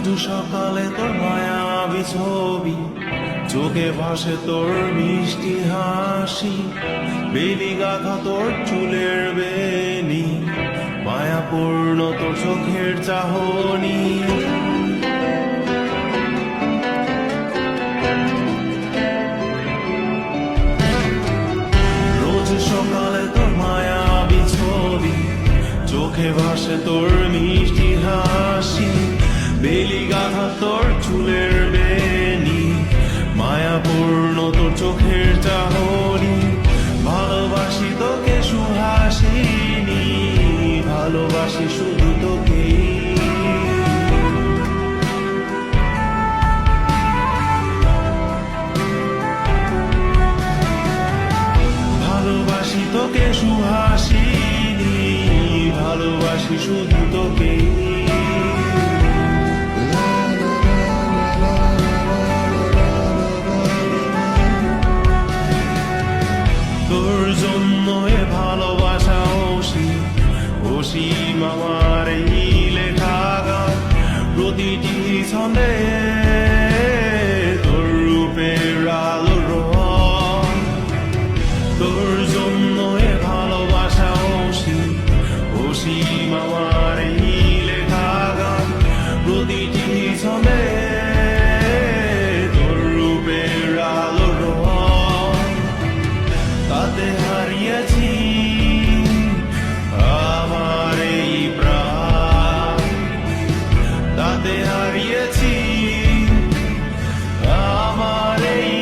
রোজ সকালে তোর মায়াবী ছবি, চোখে ভাসে তোর মিষ্টি হাসি, বেলি গাথা তোর চুলের বেনি, মায়াপূর্ণ তোর চোখের চাহনি। রোজ সকালে তোর মায়াবী ছবি, চোখে ভাসে তোর মিষ্টি হাসি, বেলি গাথা তোর চুলের বেনি, মায়াপূর্ণ তোর চোখের চাহনি। ভালোবাসি তোকে সুহাসিনী, ভালোবাসি শুধু তোকে। ভালোবাসি তোকে সুহাসিনী, ভালোবাসি শুধু তোকে। তোর জন্য এ ভালোবাসা অসীম আমার এই লেখা গান, প্রতিটি ছন্দে তোর রূপের আলো রং। তোর জন্য এ ভালোবাসা অসীম আমার এই লেখা গান, প্রতিটি ছন্দে তোর রূপের আলো রং। তাতে হারিয়েছি আমার এই প্রাণ, তাতে হারিয়েছি আমার এই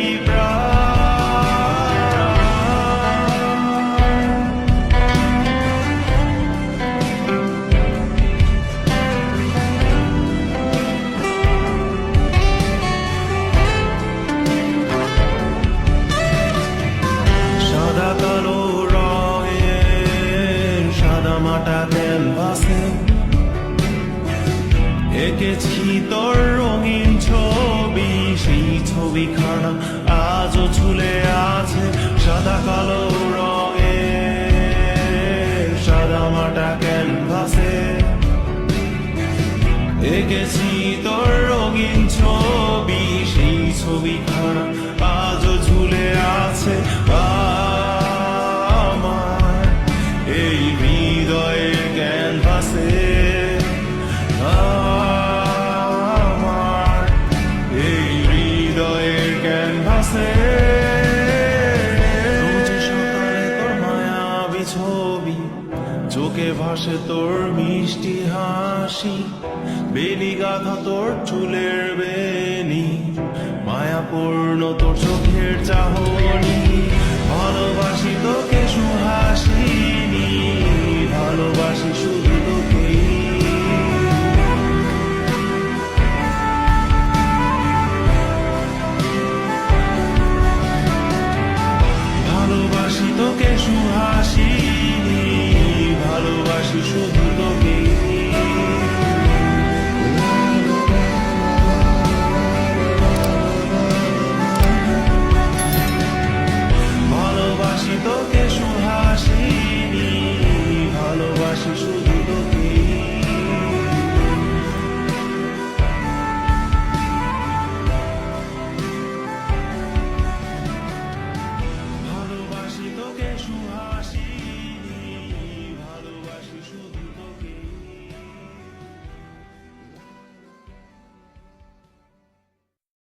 সাদা কালো রঙের সাদা মাটা ক্যানভাসে এঁকেছি তোর রঙিন ছবি, সেই ছবিখানা আজও ঝুলে আছে। সাদা কালো রঙের সাদা মাটা ক্যানভাসে এঁকেছি তোর রঙিন ছবি, সেই ছবিখানা আজও ঝুলে আছে আমার এই হৃদয়ের ক্যানভাসে। আমার এই হৃদয়ের ক্যানভাসে। রোজ সকালে তোর মায়াবী ছবি, চোখে ভাসে তোর মিষ্টি হাসি, বেলি গাথা তোর চুলের বেনি, মায়াপূর্ণ তোর চোখের চাহনি। ভালোবাসি তোর